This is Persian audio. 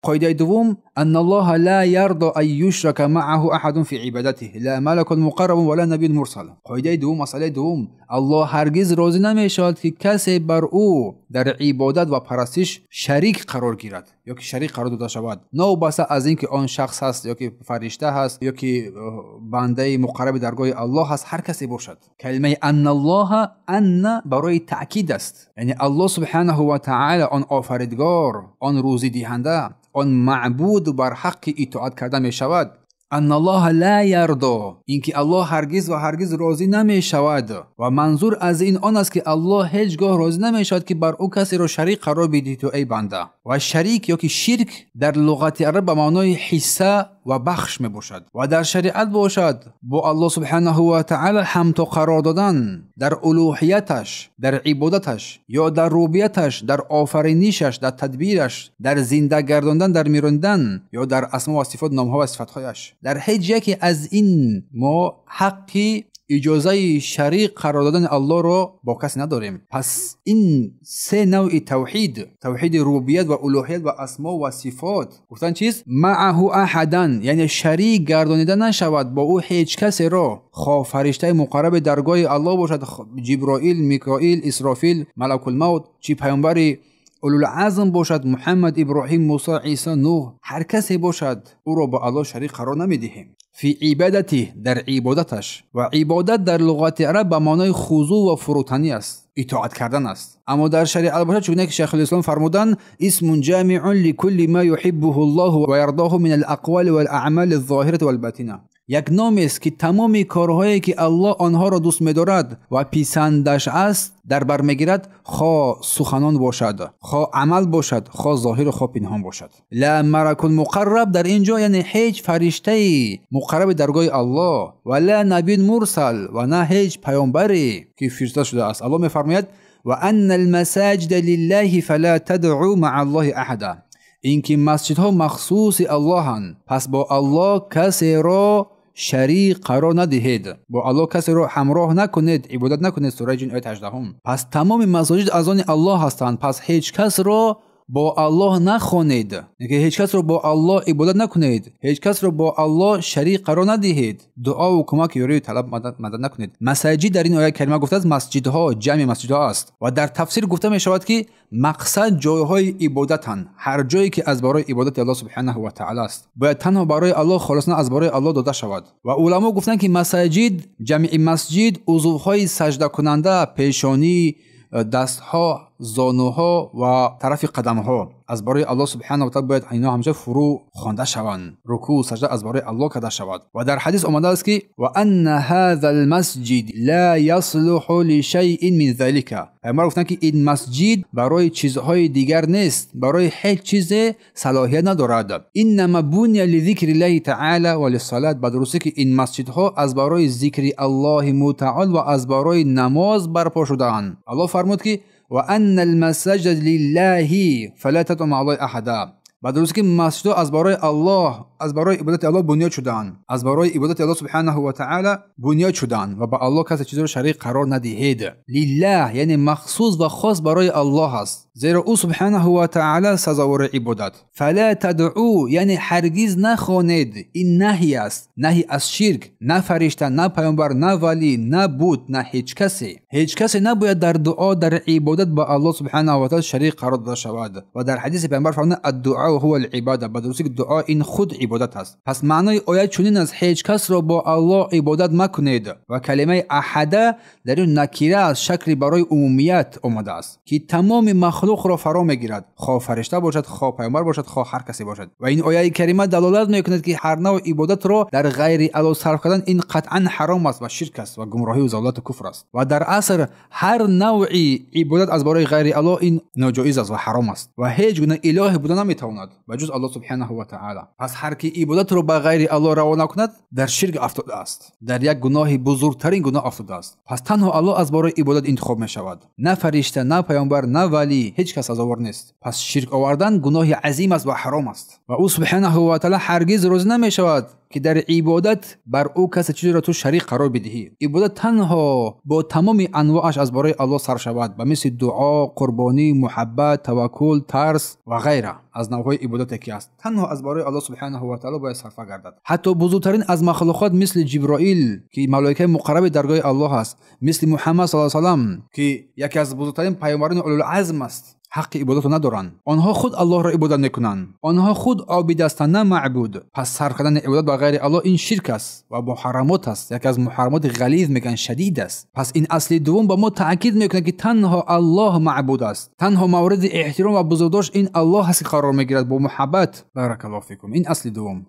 قاعده دوم ان الله لا يرضى ان يشرك معه احد في عبادته لا ملك مقرب ولا نبی مرسل. قاعده دوم، مسئله دوم، الله هرگز راضی نمیشود که کسی بر او در عبادت و پرستش شریک قرار گیرد یا که شریک قرار داده شود، نه بس از اینکه آن شخص هست یا که فرشته هست یا که بنده مقرب درگاه الله هست، هر کسی باشد. کلمه ان الله ان برای تاکید است، یعنی الله سبحانه و تعالی آن آفریدگار، آن روزی دهنده، آن معبود بر حق اطاعت کرده می شود. ان الله لا یرضا، اینکه الله هرگز و هرگز راضی نمی شود و منظور از این آن است که الله هیچگاه راضی نمی شود که بر او کسی را شریک قرار بدهی تو ای بنده. و شریک یا که شرک در لغت عرب به معنای حصه و بخش می باشد و در شریعت باشد با الله سبحانه و تعالی همتا قرار دادن در الوهیتش، در عبادتش یا در ربوبیتش، در آفرینشش، در تدبیرش، در زنده گرداندن، در میراندن یا در اسما و صفات، نامها و صفتهایش. در هیچ یکی از این ما حقی اجازه شریک قرار دادن الله را با کسی نداریم. پس این سه نوع توحید، توحید ربوبیت و الوهیت و اسما و صفات، گفتن چیست؟ معه احدن، یعنی شریک گردانیده نشود با او هیچ کسی را، خواه فرشته مقرب درگاه الله باشد، جبرائیل، میکائیل، اسرافیل، ملک الموت، چی پیامبری اولوالعزم باشد، محمد، ابراهیم، موسی، عیسی، نوح، هر کسی باشد، او را با الله شریک قرار نمیدهیم. فی عبادتی، در عبادتش. و عبادت در لغت عرب به معنای خضوع و فروتنی است، اطاعت کردن است. اما در شریعت باشد چون که شیخ الاسلام فرمودن اسم جامع لكل ما يحبه الله و یرضاه من الاقوال والاعمال الظاهره والباطنه، یک نام است که تمام کارهایی که الله آنها را دوست می‌دارد و پسندش است در بر میگیرد، خواه سخنان باشد، خواه عمل باشد، خواه ظاهر و خواه پنهان باشد. لا ملک مقرب در اینجا یعنی هیچ فرشته مقرب درگاه الله، ولا نبی مرسل و نه هیچ پیامبری که فرستاده شده است. الله میفرماید و ان المساجد لله فلا تدعوا مع الله احدا، اینکه مسجدها مخصوص الله هستند، پس با الله کسی را شریک قرار ندهید، با الله کسی را همراه نکنید، عبادت نکنید. سوره جن آیه 18. پس تمام مساجد از آن الله هستند، پس هیچ کس را با الله نخوانید، یعنی هیچ کس را با الله عبادت نکنید، هیچ کس را با الله شریک قرار ندهید، دعا و کمک یاری طلب مدد نکنید. مساجد در این آیه کریمه گفته است مسجدها، جمع مسجدها است و در تفسیر گفته می شود که مقصد جایهای عبادت هستند، هر جایی که از برای عبادت الله سبحانه و تعالی است باید تنها برای الله خالصانه از برای الله داده شود. و علما گفتند که مساجد، جمع مسجد، عضوهای سجده کننده، پیشانی، دستها، زانوها و طرف قدمها از برای الله سبحانه و تعالی باید اینا همیشه فرو خوانده شوند، رکوع سجده از برای الله کرده شود. و در حدیث آمده است که و ان هذا المسجد لا يصلح لشيء من ذلك، پیامبر گفتند که این مسجد برای چیزهای دیگر نیست، برای هیچ چیز صلاحیت ندارد. انما بني لذکر الله تعالی و للصلاه، بدرسته که این مسجدها از برای ذکر الله متعال و از برای نماز برپا شده‌اند. الله فرمود که و ان المساجد لله فلا تدعوا مع الله احدا، بدرسته که مسجدها از برای الله، از برای عبادت الله بنیاد شدند، از برای عبادت الله سبحانه و تعالی بنیاد شدند و با الله کسی چیزی را شریک قرار ندهید. لله یعنی مخصوص و خاص برای الله است، زیرا او سبحانه و تعالی سزاوار عبادت. فلا تدعو یعنی هرگز نخوانید، این نهی است، نهی از شرک، نه فرشته، نه پیامبر، نه ولی، نه بت، نه هیچ کسی. هیچ کسی نباید در دعا، در عبادت با الله سبحانه و تعالی شریک قرار داده شود. و در حدیث پیامبر فرمود الدعاء هو العباده، بدرسته که دعا این خود عبادت است. پس معنای آیه چنین است هیچ کس را با الله عبادت مکنید. و کلمه احد در این نکره از شکل برای عمومیت آمده است که تمام مخلوق را فرا میگیرد، خواه فرشته باشد، خواه پیامبر باشد، خواه هر کسی باشد. و این آیه کریمه دلالت میکند که هر نوع عبادت را در غیر الله صرف کردن این قطعا حرام است و شرک است و گمراهی و ضلالت و کفر است. و در عصر هر نوعی عبادت از برای غیر الله این ناجایز است و حرام است و هیچ گونه اله بودن نمیتواند و جز الله سبحانه و تعالی. پس هر کی عبادت را به غیر الله روا نکند در شرک افتاده است، در یک گناه بزرگترین گناه افتاده است. پس تنها الله از برای عبادت انتخاب می شود، نه فرشته، نه پیامبر، نه ولی، هیچ کس سزاوار نیست. پس شرک آوردن گناه عظیم است و حرام است و او سبحانه و تعالی هرگز راضی نمی شود که در عبادت بر او کسی چیزی را تو شریک قرار بدهی. عبادت تنها با تمام انواعش از برای الله صرف شود، به مثل دعا، قربانی، محبت، توکل، ترس و غیره از نوعهای عبادت که است، تنها از برای الله سبحانه و تعالی باید صرف گردد. حتی بزرگترین از مخلوقات مثل جبرائیل که ملائکه مقرب درگاه الله است، مثل محمد صلی الله علیه و سلم که یکی از بزرگترین پیامبران اولوالعزم است، حق عبادت ندارند. آنها خود الله را عبادت میکنند. آنها خود عابد هستند نه معبود. پس صرف کردن عبادت به غیر الله این شرک است و محرمات است. یکی از محرمات غلیظ میگن شدید است. پس این اصل دوم با ما تاکید میکنه که تنها الله معبود است. تنها مورد احترام و بزرگداشت این الله هست که قرار میگیرد با محبت. بارک الله فیکم. این اصل دوم.